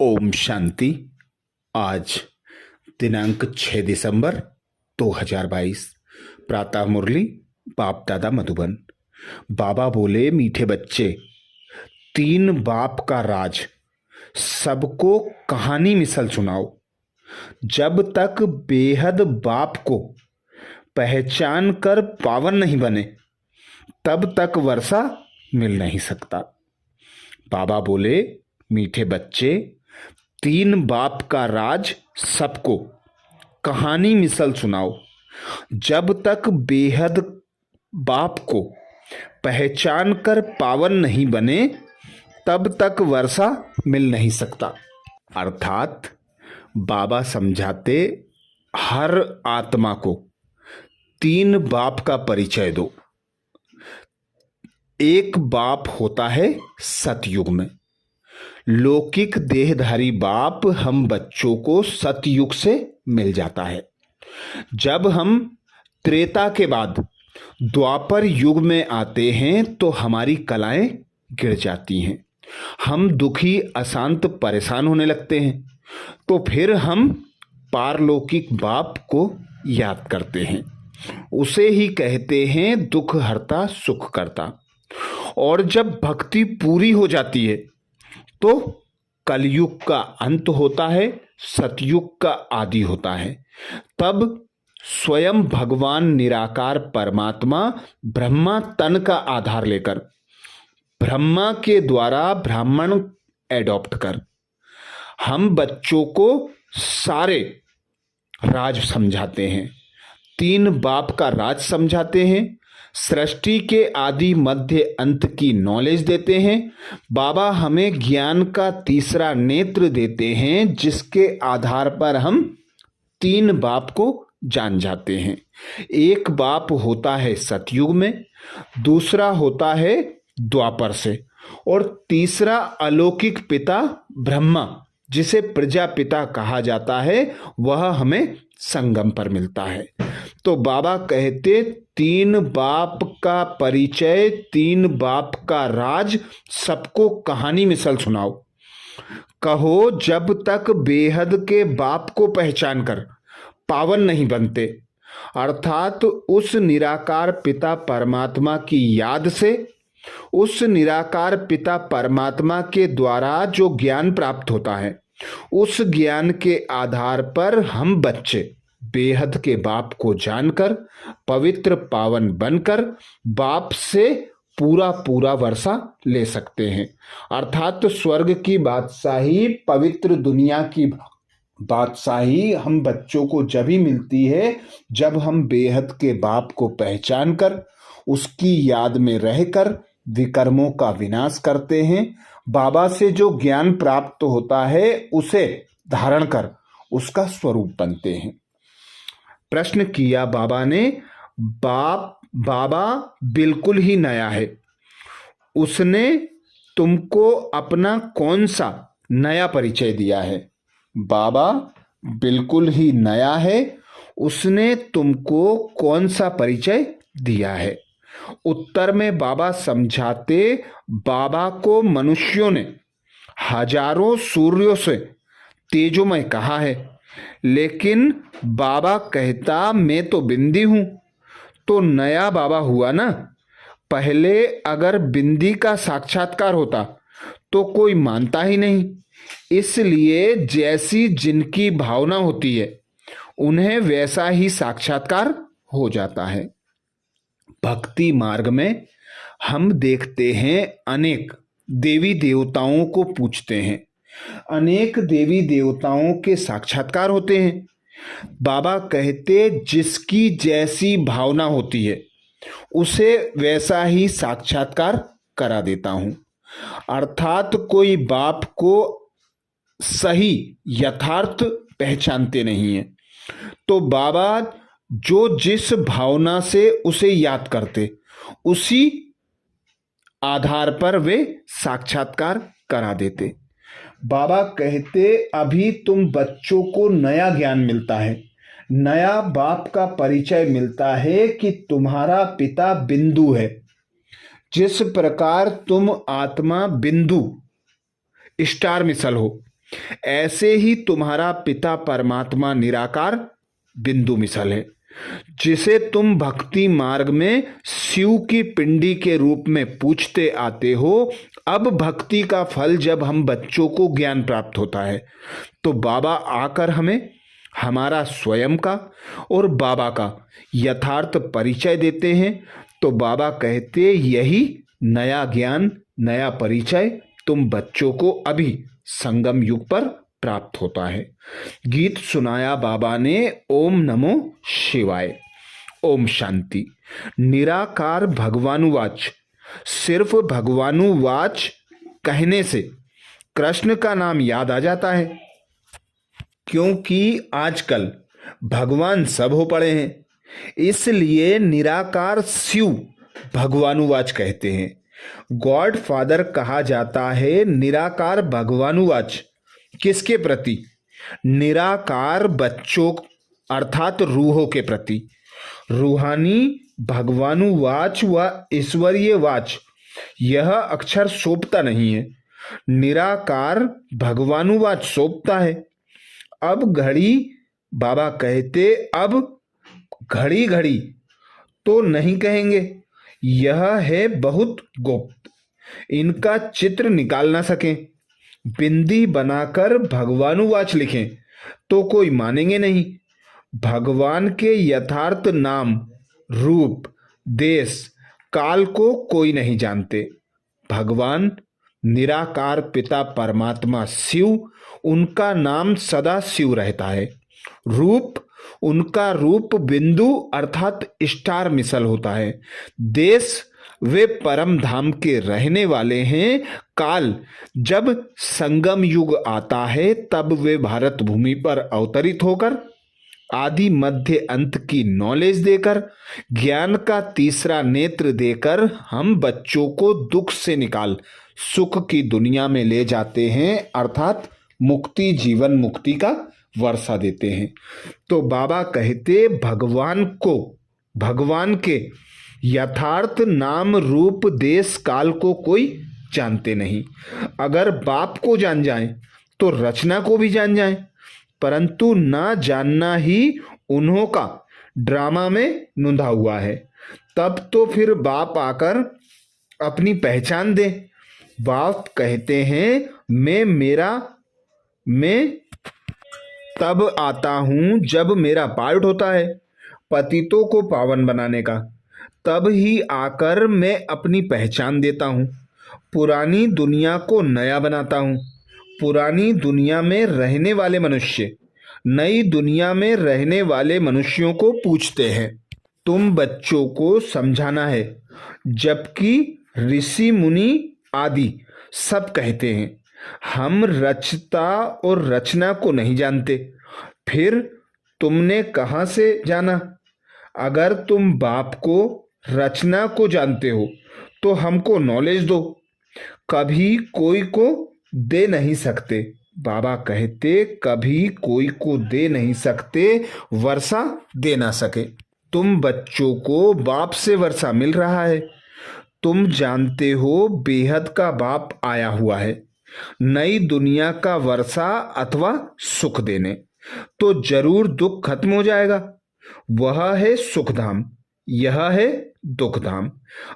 ओम शांति। आज दिनांक 6 दिसंबर 2022। प्रातः मुरली बाप दादा मधुबन। बाबा बोले, मीठे बच्चे, 3 बाप का राज सबको कहानी मिसल सुनाओ। जब तक बेहद बाप को पहचान कर पावन नहीं बने तब तक वर्षा मिल नहीं सकता। बाबा बोले, मीठे बच्चे, 3 बाप का राज सबको कहानी मिसल सुनाओ। जब तक बेहद बाप को पहचान कर पावन नहीं बने तब तक वर्षा मिल नहीं सकता। अर्थात बाबा समझाते, हर आत्मा को 3 बाप का परिचय दो। एक बाप होता है सतयुग में। लौकिक देहधारी बाप हम बच्चों को सतयुग से मिल जाता है। जब हम त्रेता के बाद द्वापर युग में आते हैं तो हमारी कलाएं गिर जाती हैं। हम दुखी, अशांत, परेशान होने लगते हैं। तो फिर हम पारलौकिक बाप को याद करते हैं। उसे ही कहते हैं दुख हरता, सुख करता। और जब भक्ति पूरी हो जाती है तो कलयुग का अंत होता है, सतयुग का आदि होता है। तब स्वयं भगवान निराकार परमात्मा ब्रह्मा तन का आधार लेकर ब्रह्मा के द्वारा ब्राह्मण एडॉप्ट कर हम बच्चों को सारे राज समझाते हैं। 3 बाप का राज समझाते हैं। सृष्टि के आदि मध्य अंत की नॉलेज देते हैं। बाबा हमें ज्ञान का तीसरा नेत्र देते हैं जिसके आधार पर हम 3 बाप को जान जाते हैं। एक बाप होता है सतयुग में, दूसरा होता है द्वापर से, और तीसरा अलौकिक पिता ब्रह्मा जिसे प्रजापिता कहा जाता है, वह हमें संगम पर मिलता है। तो बाबा कहते, 3 बाप का परिचय, 3 बाप का राज सबको कहानी मिसल सुनाओ। कहो, जब तक बेहद के बाप को पहचान कर पावन नहीं बनते, अर्थात उस निराकार पिता परमात्मा की याद से, उस निराकार पिता परमात्मा के द्वारा जो ज्ञान प्राप्त होता है, उस ज्ञान के आधार पर हम बच्चे बेहद के बाप को जानकर पवित्र पावन बनकर बाप से पूरा पूरा वर्षा ले सकते हैं। अर्थात स्वर्ग की बादशाही, पवित्र दुनिया की बादशाही हम बच्चों को जब ही मिलती है जब हम बेहद के बाप को पहचान कर उसकी याद में रहकर विकर्मों का विनाश करते हैं। बाबा से जो ज्ञान प्राप्त होता है उसे धारण कर उसका स्वरूप बनते हैं। प्रश्न किया बाबा ने, बाबा बिल्कुल ही नया है, उसने तुमको अपना कौन सा नया परिचय दिया है? बाबा बिल्कुल ही नया है, उसने तुमको कौन सा परिचय दिया है? उत्तर में बाबा समझाते, बाबा को मनुष्यों ने हजारों सूर्यों से तेजोमय कहा है, लेकिन बाबा कहता मैं तो बिंदी हूं। तो नया बाबा हुआ ना। पहले अगर बिंदी का साक्षात्कार होता तो कोई मानता ही नहीं। इसलिए जैसी जिनकी भावना होती है उन्हें वैसा ही साक्षात्कार हो जाता है। भक्ति मार्ग में हम देखते हैं अनेक देवी देवताओं को पूछते हैं, अनेक देवी देवताओं के साक्षात्कार होते हैं। बाबा कहते, जिसकी जैसी भावना होती है उसे वैसा ही साक्षात्कार करा देता हूं। अर्थात कोई बाप को सही यथार्थ पहचानते नहीं है तो बाबा जो जिस भावना से उसे याद करते उसी आधार पर वे साक्षात्कार करा देते। बाबा कहते, अभी तुम बच्चों को नया ज्ञान मिलता है, नया बाप का परिचय मिलता है कि तुम्हारा पिता बिंदु है। जिस प्रकार तुम आत्मा बिंदु स्टार मिसल हो, ऐसे ही तुम्हारा पिता परमात्मा निराकार बिंदु मिसल है, जिसे तुम भक्ति मार्ग में शिव की पिंडी के रूप में पूछते आते हो। अब भक्ति का फल जब हम बच्चों को ज्ञान प्राप्त होता है तो बाबा आकर हमें हमारा स्वयं का और बाबा का यथार्थ परिचय देते हैं। तो बाबा कहते, यही नया ज्ञान, नया परिचय तुम बच्चों को अभी संगम युग पर प्राप्त होता है। गीत सुनाया बाबा ने, ओम नमो शिवाय। ओम शांति। निराकार भगवानुवाच। सिर्फ भगवानुवाच कहने से कृष्ण का नाम याद आ जाता है, क्योंकि आजकल भगवान सब हो पड़े हैं, इसलिए निराकार शिव भगवानुवाच कहते हैं। गॉड फादर कहा जाता है निराकार भगवानुवाच। किसके प्रति? निराकार बच्चों अर्थात रूहों के प्रति। रूहानी भगवानुवाच व ईश्वरीय वाच, यह अक्षर सोपता नहीं है, निराकार भगवानुवाच सोपता है। अब घड़ी, बाबा कहते, अब घड़ी घड़ी तो नहीं कहेंगे, यह है बहुत गुप्त, इनका चित्र निकाल ना सकें। बिंदी बनाकर भगवानुवाच लिखें तो कोई मानेंगे नहीं। भगवान के यथार्थ नाम, रूप, देश, काल को कोई नहीं जानते। भगवान निराकार पिता परमात्मा शिव, उनका नाम सदा शिव रहता है। रूप, उनका रूप बिंदु अर्थात स्टार मिसल होता है। देश, वे परम धाम के रहने वाले हैं। काल, जब संगम युग आता है तब वे भारत भूमि पर अवतरित होकर आदि मध्य अंत की नॉलेज देकर, ज्ञान का तीसरा नेत्र देकर हम बच्चों को दुख से निकाल सुख की दुनिया में ले जाते हैं, अर्थात मुक्ति, जीवन मुक्ति का वर्षा देते हैं। तो बाबा कहते, भगवान को, भगवान के यथार्थ नाम, रूप, देश, काल को कोई जानते नहीं। अगर बाप को जान जाएं तो रचना को भी जान जाएं, परंतु ना जानना ही उन्हों का ड्रामा में नुंधा हुआ है। तब तो फिर बाप आकर अपनी पहचान दे। बाप कहते हैं, मैं तब आता हूं जब मेरा पार्ट होता है पतितों को पावन बनाने का, तब ही आकर मैं अपनी पहचान देता हूं। पुरानी दुनिया को नया बनाता हूं। पुरानी दुनिया में रहने वाले मनुष्य नई दुनिया में रहने वाले मनुष्यों को पूछते हैं, तुम बच्चों को समझाना है, जबकि ऋषि मुनि आदि सब कहते हैं हम रचता और रचना को नहीं जानते। फिर तुमने कहाँ से जाना? अगर तुम बाप को, रचना को जानते हो तो हमको नॉलेज दो। कभी कोई को दे नहीं सकते। बाबा कहते, कभी कोई को दे नहीं सकते, वर्षा दे ना सके। तुम बच्चों को बाप से वर्षा मिल रहा है। तुम जानते हो बेहद का बाप आया हुआ है नई दुनिया का वर्षा अथवा सुख देने, तो जरूर दुख खत्म हो जाएगा। वह है सुखधाम, यह है दुखधाम।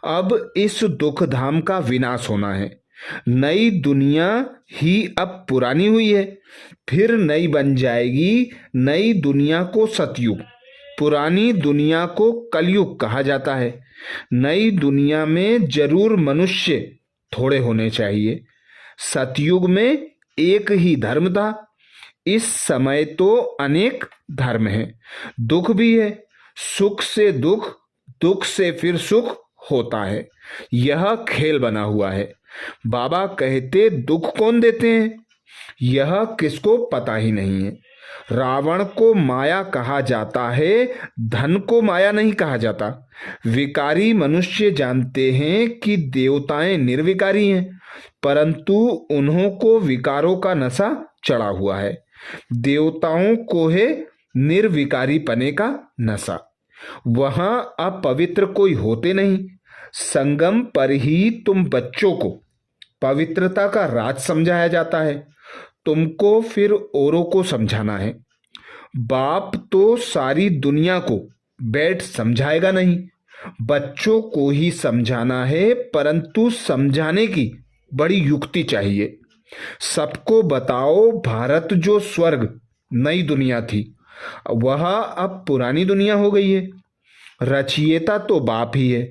अब इस दुखधाम का विनाश होना है। नई दुनिया ही अब पुरानी हुई है, फिर नई बन जाएगी। नई दुनिया को सतयुग, पुरानी दुनिया को कलयुग कहा जाता है। नई दुनिया में जरूर मनुष्य थोड़े होने चाहिए। सतयुग में एक ही धर्म था, इस समय तो अनेक धर्म हैं। दुख भी है, सुख से दुख, दुख से फिर सुख होता है। यह खेल बना हुआ है। बाबा कहते, दुख कौन देते हैं यह किसको पता ही नहीं है। रावण को माया कहा जाता है, धन को माया नहीं कहा जाता। विकारी मनुष्य जानते हैं कि देवताएं निर्विकारी हैं, परंतु उन्हों को विकारों का नशा चढ़ा हुआ है। देवताओं को है निर्विकारी पने का नशा। वहां अपवित्र कोई होते नहीं। संगम पर ही तुम बच्चों को पवित्रता का राज समझाया जाता है। तुमको फिर औरों को समझाना है। बाप तो सारी दुनिया को बैठ समझाएगा नहीं, बच्चों को ही समझाना है, परंतु समझाने की बड़ी युक्ति चाहिए। सबको बताओ, भारत जो स्वर्ग नई दुनिया थी, वह अब पुरानी दुनिया हो गई है। रचयिता तो बाप ही है।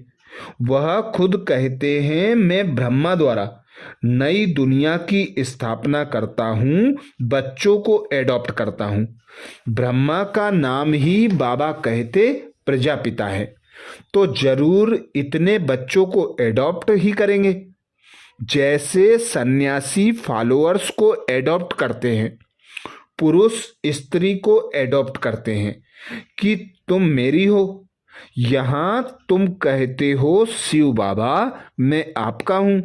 वह खुद कहते हैं, मैं ब्रह्मा द्वारा नई दुनिया की स्थापना करता हूँ, बच्चों को एडॉप्ट करता हूँ। ब्रह्मा का नाम ही बाबा कहते प्रजापिता है, तो जरूर इतने बच्चों को एडॉप्ट ही करेंगे, जैसे सन्यासी फॉलोअर्स को एडॉप्ट करते हैं, पुरुष स्त्री को एडॉप्ट करते हैं कि तुम मेरी हो। यहां तुम कहते हो शिव बाबा मैं आपका हूं,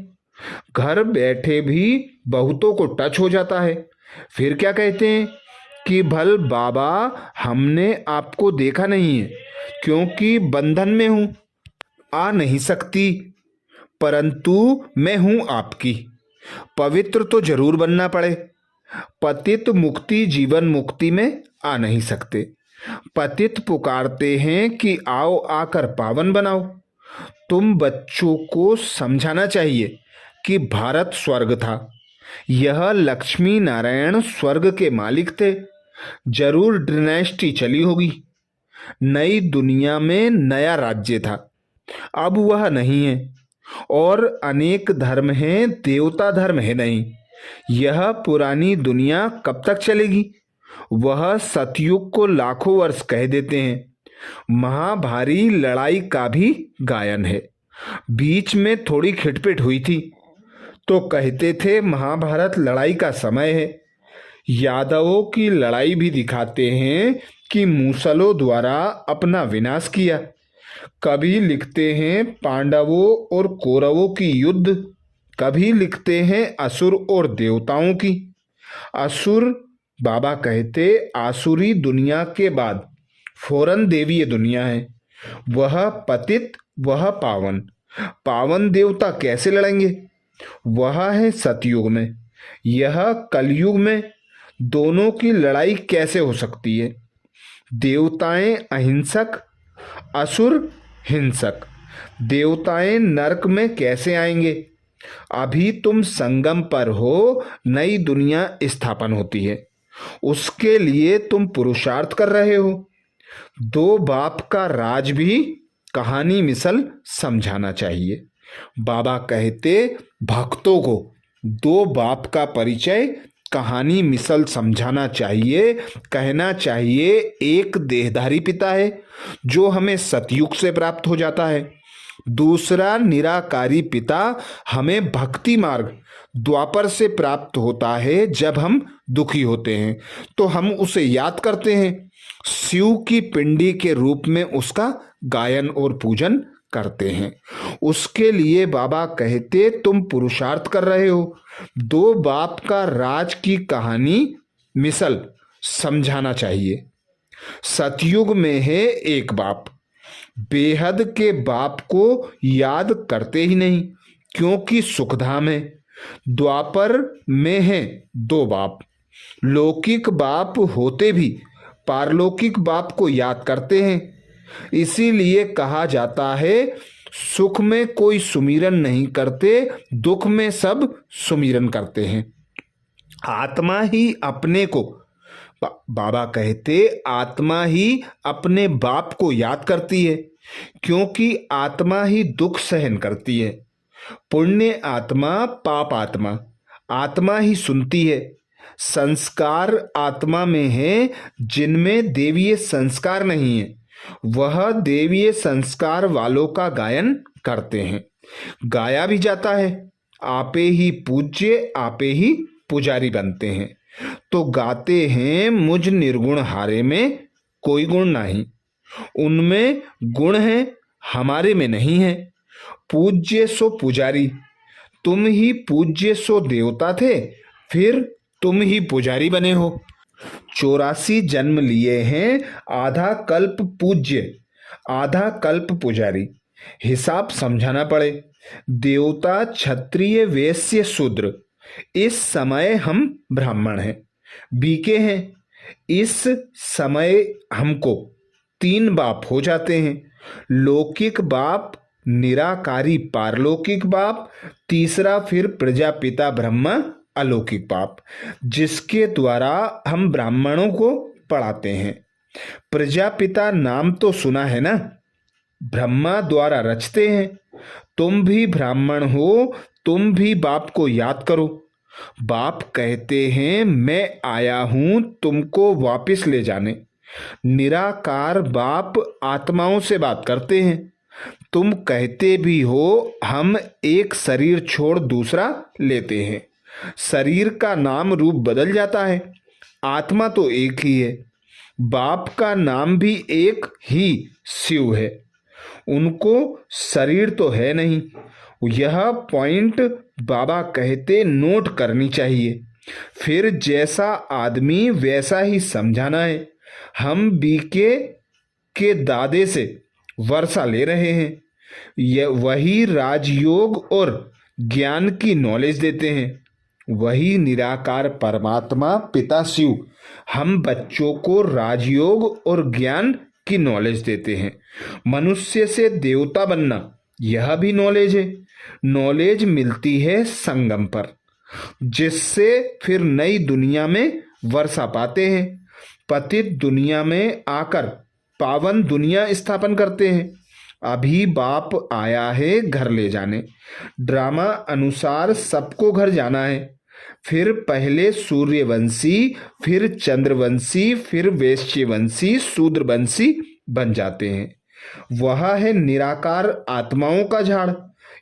घर बैठे भी बहुतों को टच हो जाता है। फिर क्या कहते हैं कि भल बाबा हमने आपको देखा नहीं है क्योंकि बंधन में हूं, आ नहीं सकती, परंतु मैं हूं आपकी। पवित्र तो जरूर बनना पड़े। पतित मुक्ति जीवन मुक्ति में आ नहीं सकते। पतित पुकारते हैं कि आओ आकर पावन बनाओ। तुम बच्चों को समझाना चाहिए कि भारत स्वर्ग था, यह लक्ष्मी नारायण स्वर्ग के मालिक थे। जरूर डिनेस्टी चली होगी, नई दुनिया में नया राज्य था, अब वह नहीं है। और अनेक धर्म हैं, देवता धर्म है नहीं। यह पुरानी दुनिया कब तक चलेगी? वह सतयुग को लाखों वर्ष कह देते हैं। महाभारी लड़ाई का भी गायन है। बीच में थोड़ी खिटपिट हुई थी तो कहते थे महाभारत लड़ाई का समय है। यादवों की लड़ाई भी दिखाते हैं कि मूसलों द्वारा अपना विनाश किया। कभी लिखते हैं पांडवों और कौरवों की युद्ध, कभी लिखते हैं असुर और देवताओं की। असुर बाबा कहते आसुरी दुनिया के बाद फौरन देवीय दुनिया है। वह पतित, वह पावन। पावन देवता कैसे लड़ेंगे? वह है सतयुग में। यह कलयुग में दोनों की लड़ाई कैसे हो सकती है? देवताएं अहिंसक, असुर हिंसक। देवताएं नरक में कैसे आएंगे? अभी तुम संगम पर हो, नई दुनिया स्थापन होती है, उसके लिए तुम पुरुषार्थ कर रहे हो। दो बाप का राज भी कहानी मिसल समझाना चाहिए। बाबा कहते भक्तों को दो बाप का परिचय कहानी मिसल समझाना चाहिए। कहना चाहिए एक देहधारी पिता है जो हमें सतयुग से प्राप्त हो जाता है, दूसरा निराकारी पिता हमें भक्ति मार्ग द्वापर से प्राप्त होता है। जब हम दुखी होते हैं तो हम उसे याद करते हैं, शिव की पिंडी के रूप में उसका गायन और पूजन करते हैं। उसके लिए बाबा कहते तुम पुरुषार्थ कर रहे हो। दो बाप का राज की कहानी मिसल समझाना चाहिए। सतयुग में है एक बाप, बेहद के बाप को याद करते ही नहीं क्योंकि सुखधाम है। द्वापर में है दो बाप, लौकिक बाप होते भी पारलौकिक बाप को याद करते हैं। इसीलिए कहा जाता है सुख में कोई सुमिरन नहीं करते, दुख में सब सुमिरन करते हैं। आत्मा ही अपने को बाबा कहते आत्मा ही अपने बाप को याद करती है क्योंकि आत्मा ही दुख सहन करती है। पुण्य आत्मा, पाप आत्मा, आत्मा ही सुनती है। संस्कार आत्मा में है जिनमें देवीय संस्कार नहीं है, वह देवीय संस्कार वालों का गायन करते हैं। गाया भी जाता है, आपे ही पूज्य आपे ही पुजारी बनते हैं। तो गाते हैं मुझ निर्गुण हारे में कोई गुण नहीं, उनमें गुण है हमारे में नहीं है। पूज्य सो पुजारी, तुम ही पूज्य सो देवता थे, फिर तुम ही पुजारी बने हो। 84 जन्म लिए हैं, आधा कल्प पूज्य आधा कल्प पुजारी। हिसाब समझाना पड़े। देवता, क्षत्रिय, वैश्य, शूद्र इस समय हम ब्राह्मण हैं, बीके हैं। इस समय हमको 3 बाप हो जाते हैं, लौकिक बाप, निराकारी पारलौकिक बाप, तीसरा फिर प्रजापिता ब्रह्मा अलौकिक बाप, जिसके द्वारा हम ब्राह्मणों को पढ़ाते हैं। प्रजापिता नाम तो सुना है ना, ब्रह्मा द्वारा रचते हैं। तुम भी ब्राह्मण हो, तुम भी बाप को याद करो। बाप कहते हैं मैं आया हूं तुमको वापस ले जाने। निराकार बाप आत्माओं से बात करते हैं। तुम कहते भी हो हम एक शरीर छोड़ दूसरा लेते हैं। शरीर का नाम रूप बदल जाता है, आत्मा तो एक ही है। बाप का नाम भी एक ही शिव है, उनको शरीर तो है नहीं। यह पॉइंट बाबा कहते नोट करनी चाहिए। फिर जैसा आदमी वैसा ही समझाना है। हम बीके के दादे से वर्षा ले रहे हैं, यह वही राजयोग और ज्ञान की नॉलेज देते हैं। वही निराकार परमात्मा पिता शिव हम बच्चों को राजयोग और ज्ञान की नॉलेज देते हैं। मनुष्य से देवता बनना यह भी नॉलेज है। नॉलेज मिलती है संगम पर, जिससे फिर नई दुनिया में वर्षा पाते हैं। पतित दुनिया में आकर पावन दुनिया स्थापन करते हैं। अभी बाप आया है घर ले जाने। ड्रामा अनुसार सबको घर जाना है। फिर पहले सूर्यवंशी, फिर चंद्रवंशी, फिर वैश्यवंशी, शूद्रवंशी बन जाते हैं। वह है निराकार आत्माओं का झाड़,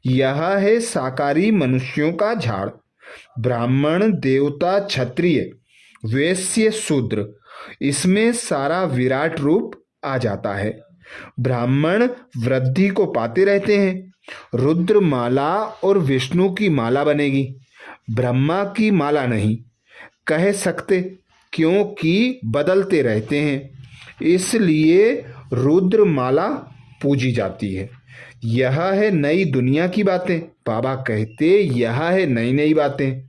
यह है साकारी मनुष्यों का झाड़। ब्राह्मण, देवता, क्षत्रिय, वैश्य, शूद्र, इसमें सारा विराट रूप आ जाता है। ब्राह्मण वृद्धि को पाते रहते हैं। रुद्र माला और विष्णु की माला बनेगी, ब्रह्मा की माला नहीं कह सकते, क्योंकि बदलते रहते हैं। इसलिए रुद्र माला पूजी जाती है। यह है नई दुनिया की बातें। बाबा कहते यह है नई नई बातें।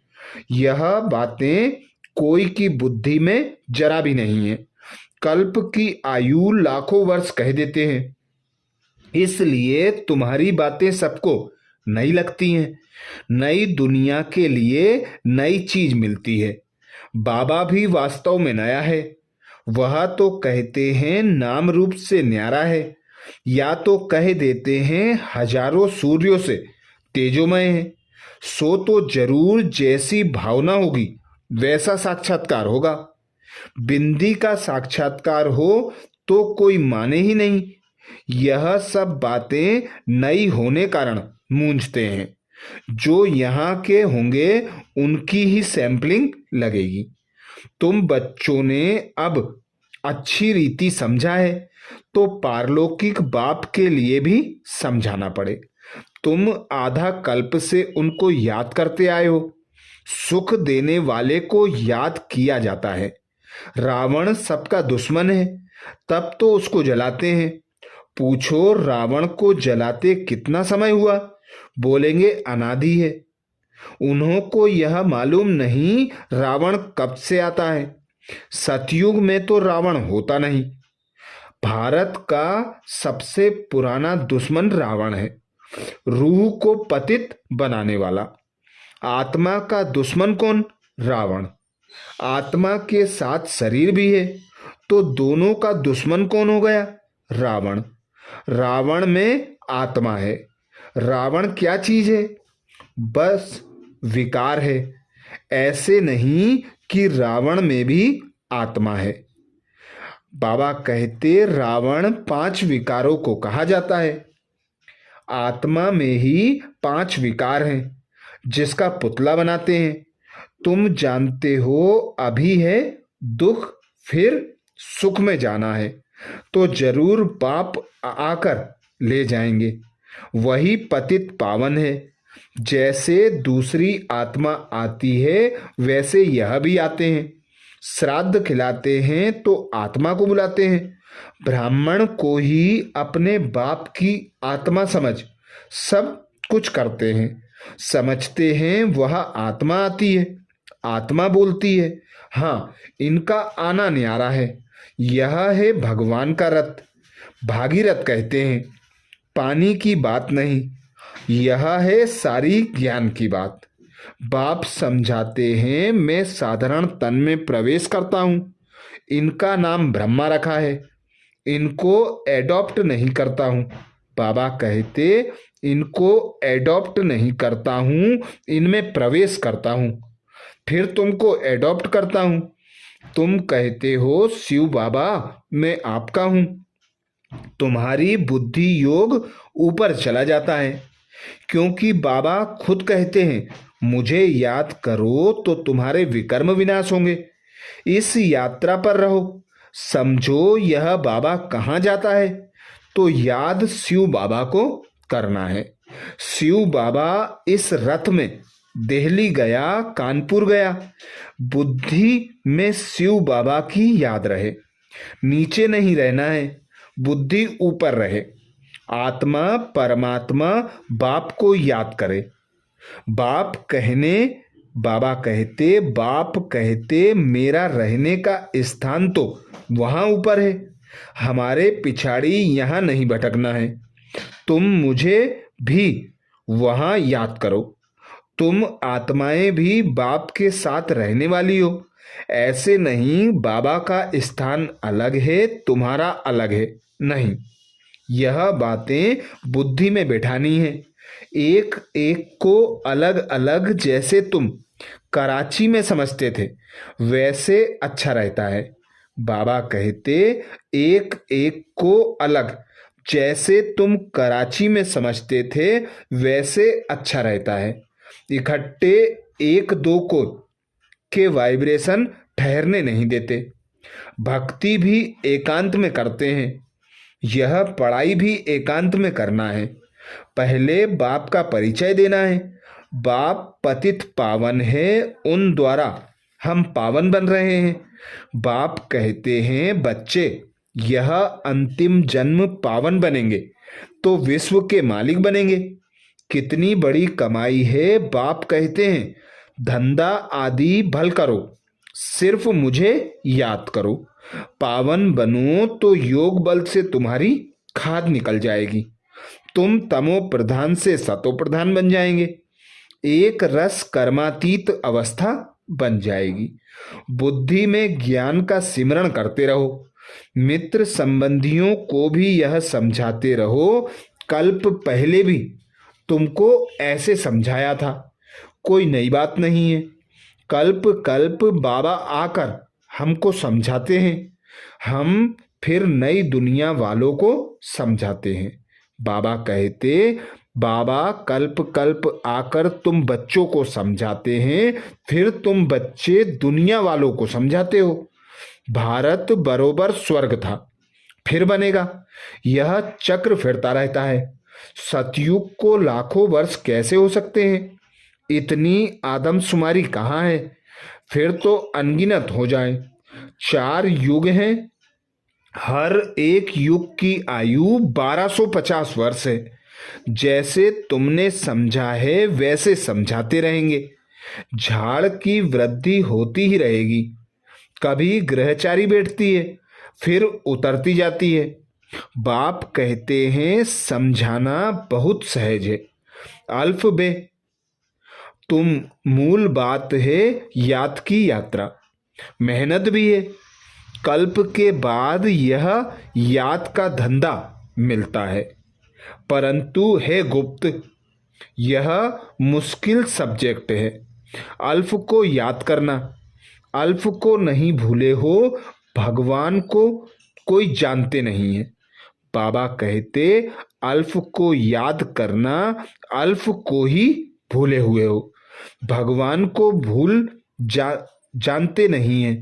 यह बातें कोई की बुद्धि में जरा भी नहीं है। कल्प की आयु लाखों वर्ष कह देते हैं, इसलिए तुम्हारी बातें सबको नई लगती हैं। नई दुनिया के लिए नई चीज मिलती है। बाबा भी वास्तव में नया है। वह तो कहते हैं नाम रूप से न्यारा है, या तो कह देते हैं हजारों सूर्यों से तेजोमय है। सो तो जरूर जैसी भावना होगी वैसा साक्षात्कार होगा। बिंदी का साक्षात्कार हो तो कोई माने ही नहीं। यह सब बातें नई होने कारण मूंझते हैं। जो यहाँ के होंगे उनकी ही सैंपलिंग लगेगी। तुम बच्चों ने अब अच्छी रीति समझा है तो पारलौकिक बाप के लिए भी समझाना पड़े। तुम आधा कल्प से उनको याद करते आए हो। सुख देने वाले को याद किया जाता है। रावण सबका दुश्मन है, तब तो उसको जलाते हैं। पूछो रावण को जलाते कितना समय हुआ, बोलेंगे अनादि है। उन्हों को यह मालूम नहीं रावण कब से आता है। सतयुग में तो रावण होता नहीं। भारत का सबसे पुराना दुश्मन रावण है, रूह को पतित बनाने वाला। आत्मा का दुश्मन कौन? रावण। आत्मा के साथ शरीर भी है, तो दोनों का दुश्मन कौन हो गया? रावण। रावण में आत्मा है। रावण क्या चीज है? बस विकार है। ऐसे नहीं कि रावण में भी आत्मा है। बाबा कहते रावण 5 विकारों को कहा जाता है। आत्मा में ही 5 विकार हैं, जिसका पुतला बनाते हैं। तुम जानते हो अभी है दुख, फिर सुख में जाना है तो जरूर बाप आकर ले जाएंगे। वही पतित पावन है। जैसे दूसरी आत्मा आती है वैसे यह भी आते हैं। श्राद्ध खिलाते हैं तो आत्मा को बुलाते हैं। ब्राह्मण को ही अपने बाप की आत्मा समझ सब कुछ करते हैं। समझते हैं वह आत्मा आती है, आत्मा बोलती है। हाँ, इनका आना न्यारा है। यह है भगवान का रथ, भागीरथ कहते हैं, पानी की बात नहीं। यह है सारी ज्ञान की बात। बाप समझाते हैं मैं साधारण तन में प्रवेश करता हूँ। इनका नाम ब्रह्मा रखा है, इनको एडॉप्ट नहीं करता हूँ। बाबा कहते इनको एडॉप्ट नहीं करता हूँ, इनमें प्रवेश करता हूँ, फिर तुमको एडॉप्ट करता हूँ। तुम कहते हो शिव बाबा मैं आपका हूँ, तुम्हारी बुद्धि योग ऊपर चला जाता है, क्योंकि बाबा खुद कहते हैं मुझे याद करो तो तुम्हारे विकर्म विनाश होंगे। इस यात्रा पर रहो। समझो यह बाबा कहाँ जाता है, तो याद शिव बाबा को करना है। शिव बाबा इस रथ में दिल्ली गया, कानपुर गया। बुद्धि में शिव बाबा की याद रहे, नीचे नहीं रहना है, बुद्धि ऊपर रहे। आत्मा परमात्मा बाप को याद करे। बाप कहने बाबा कहते बाप कहते मेरा रहने का स्थान तो वहाँ ऊपर है, हमारे पिछाड़ी यहाँ नहीं भटकना है। तुम मुझे भी वहाँ याद करो। तुम आत्माएं भी बाप के साथ रहने वाली हो। ऐसे नहीं बाबा का स्थान अलग है, तुम्हारा अलग है, नहीं। यह बातें बुद्धि में बैठानी है। एक एक को अलग अलग जैसे तुम कराची में समझते थे वैसे अच्छा रहता है। बाबा कहते एक एक को अलग जैसे तुम कराची में समझते थे वैसे अच्छा रहता है। इकट्ठे एक दो को के वाइब्रेशन ठहरने नहीं देते। भक्ति भी एकांत में करते हैं, यह पढ़ाई भी एकांत में करना है। पहले बाप का परिचय देना है। बाप पतित पावन है, उन द्वारा हम पावन बन रहे हैं। बाप कहते हैं बच्चे यह अंतिम जन्म पावन बनेंगे तो विश्व के मालिक बनेंगे। कितनी बड़ी कमाई है। बाप कहते हैं धंधा आदि भल करो, सिर्फ मुझे याद करो। पावन बनो तो योग बल से तुम्हारी खाद निकल जाएगी, तुम तमो प्रधान से सतो प्रधान बन जाएंगे, एक रस कर्मातीत अवस्था बन जाएगी। बुद्धि में ज्ञान का सिमरण करते रहो। मित्र संबंधियों को भी यह समझाते रहो। कल्प पहले भी तुमको ऐसे समझाया था, कोई नई बात नहीं है। कल्प कल्प बाबा आकर हमको समझाते हैं, हम फिर नई दुनिया वालों को समझाते हैं। बाबा कहते बाबा कल्प कल्प आकर तुम बच्चों को समझाते हैं, फिर तुम बच्चे दुनिया वालों को समझाते हो। भारत बरोबर स्वर्ग था, फिर बनेगा। यह चक्र फिरता रहता है। सतयुग को लाखों वर्ष कैसे हो सकते हैं? इतनी आदमशुमारी कहाँ है? फिर तो अनगिनत हो जाए। 4 युग हैं, हर एक युग की आयु 1250 वर्ष है। जैसे तुमने समझा है वैसे समझाते रहेंगे। झाड़ की वृद्धि होती ही रहेगी। कभी ग्रहचारी बैठती है, फिर उतरती जाती है। बाप कहते हैं समझाना बहुत सहज है। अल्फ बे तुम मूल बात है याद की यात्रा, मेहनत भी है। कल्प के बाद यह याद का धंधा मिलता है, परंतु है गुप्त। यह मुश्किल सब्जेक्ट है। अल्फ को याद करना। अल्फ को नहीं भूले हो, भगवान को कोई जानते नहीं है। बाबा कहते अल्फ को याद करना, अल्फ को ही भूले हुए हो, भगवान को जानते नहीं है।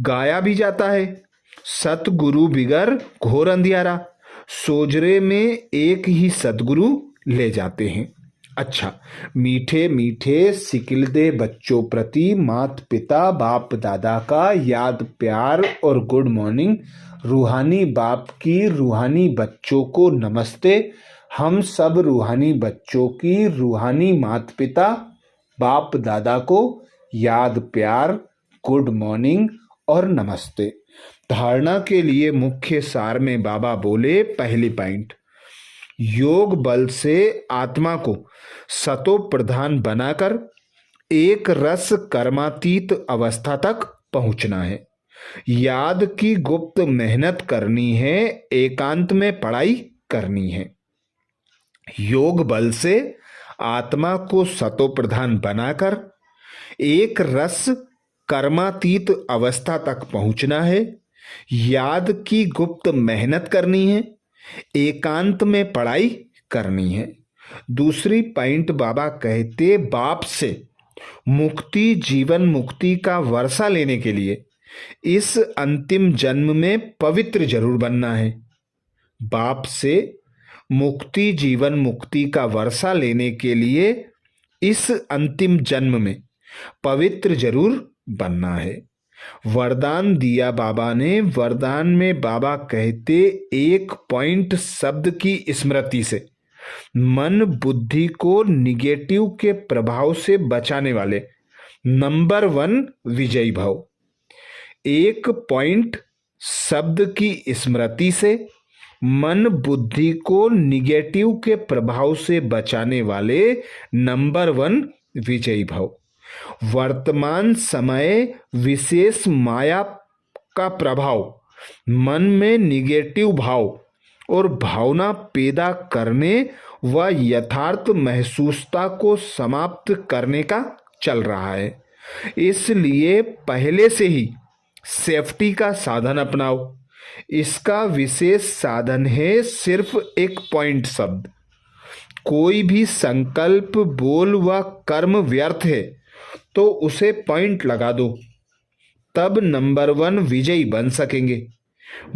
गाया भी जाता है सतगुरु बिगर घोर अंधियारा, सोजरे में एक ही सतगुरु ले जाते हैं। अच्छा, मीठे मीठे सिकिलदे बच्चों प्रति माता पिता बाप दादा का याद प्यार और गुड मॉर्निंग। रूहानी बाप की रूहानी बच्चों को नमस्ते। हम सब रूहानी बच्चों की रूहानी माता पिता बाप दादा को याद, प्यार, गुड मॉर्निंग और नमस्ते। धारणा के लिए मुख्य सार में बाबा बोले, पहली पॉइंट, योग बल से आत्मा को सतो प्रधान बनाकर एक रस कर्मातीत अवस्था तक पहुंचना है। याद की गुप्त मेहनत करनी है, एकांत में पढ़ाई करनी है। योग बल से आत्मा को सतो प्रधान बनाकर एक रस कर्मातीत अवस्था तक पहुंचना है। याद की गुप्त मेहनत करनी है, एकांत में पढ़ाई करनी है। दूसरी पॉइंट बाबा कहते, बाप से मुक्ति, जीवन मुक्ति का वर्षा लेने के लिए इस अंतिम जन्म में पवित्र जरूर बनना है। बाप से मुक्ति, जीवन मुक्ति का वर्षा लेने के लिए इस अंतिम जन्म में पवित्र जरूर बनना है। वरदान दिया बाबा ने। वरदान में बाबा कहते, एक पॉइंट शब्द की स्मृति से मन बुद्धि को निगेटिव के प्रभाव से बचाने वाले नंबर 1 विजयी भव। एक पॉइंट शब्द की स्मृति से मन बुद्धि को निगेटिव के प्रभाव से बचाने वाले नंबर 1 विजयी भव। वर्तमान समय विशेष माया का प्रभाव मन में निगेटिव भाव और भावना पैदा करने व यथार्थ महसूसता को समाप्त करने का चल रहा है। इसलिए पहले से ही सेफ्टी का साधन अपनाओ। इसका विशेष साधन है सिर्फ एक पॉइंट शब्द। कोई भी संकल्प, बोल व कर्म व्यर्थ है तो उसे पॉइंट लगा दो, तब नंबर 1 विजयी बन सकेंगे।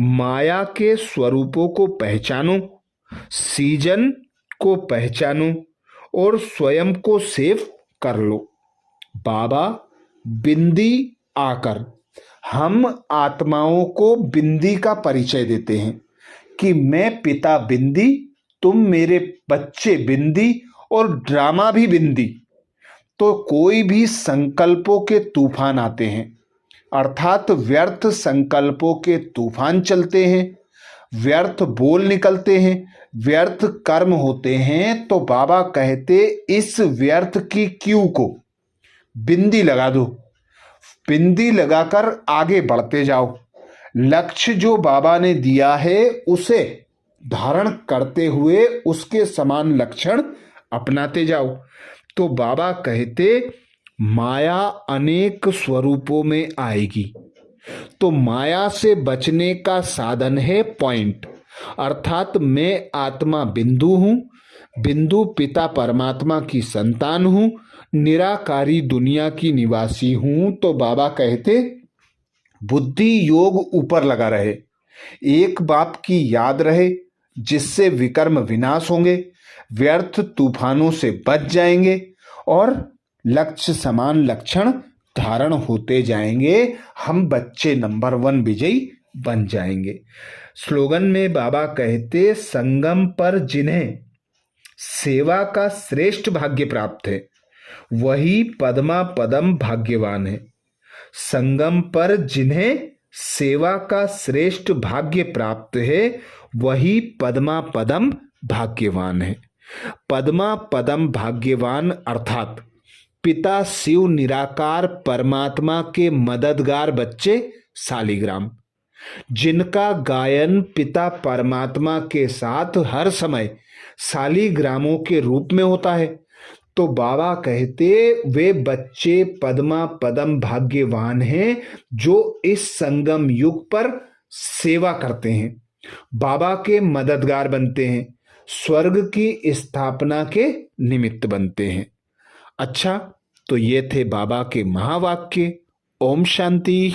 माया के स्वरूपों को पहचानो, सीजन को पहचानो और स्वयं को सेव कर लो। बाबा बिंदी आकर हम आत्माओं को बिंदी का परिचय देते हैं कि मैं पिता बिंदी, तुम मेरे बच्चे बिंदी और ड्रामा भी बिंदी। तो कोई भी संकल्पों के तूफान आते हैं, अर्थात व्यर्थ संकल्पों के तूफान चलते हैं, व्यर्थ बोल निकलते हैं, व्यर्थ कर्म होते हैं, तो बाबा कहते इस व्यर्थ की क्यू को बिंदी लगा दो। बिंदी लगाकर आगे बढ़ते जाओ। लक्ष्य जो बाबा ने दिया है उसे धारण करते हुए उसके समान लक्षण अपनाते जाओ। तो बाबा कहते माया अनेक स्वरूपों में आएगी, तो माया से बचने का साधन है पॉइंट, अर्थात मैं आत्मा बिंदु हूं, बिंदु पिता परमात्मा की संतान हूं, निराकारी दुनिया की निवासी हूं। तो बाबा कहते बुद्धि योग ऊपर लगा रहे, एक बाप की याद रहे, जिससे विकर्म विनाश होंगे, व्यर्थ तूफानों से बच जाएंगे और लक्ष्य समान लक्षण धारण होते जाएंगे। हम बच्चे नंबर 1 विजयी बन जाएंगे। स्लोगन में बाबा कहते संगम पर जिन्हें सेवा का श्रेष्ठ भाग्य प्राप्त है वही पद्मा पदम भाग्यवान है। संगम पर जिन्हें सेवा का श्रेष्ठ भाग्य प्राप्त है वही पद्मा पदम भाग्यवान है। पद्मा पदम भाग्यवान अर्थात पिता शिव निराकार परमात्मा के मददगार बच्चे शालिग्राम, जिनका गायन पिता परमात्मा के साथ हर समय शालिग्रामों के रूप में होता है। तो बाबा कहते वे बच्चे पद्मा पदम भाग्यवान हैं जो इस संगम युग पर सेवा करते हैं, बाबा के मददगार बनते हैं, स्वर्ग की स्थापना के निमित्त बनते हैं। अच्छा, तो ये थे बाबा के महावाक्य। ओम शांति।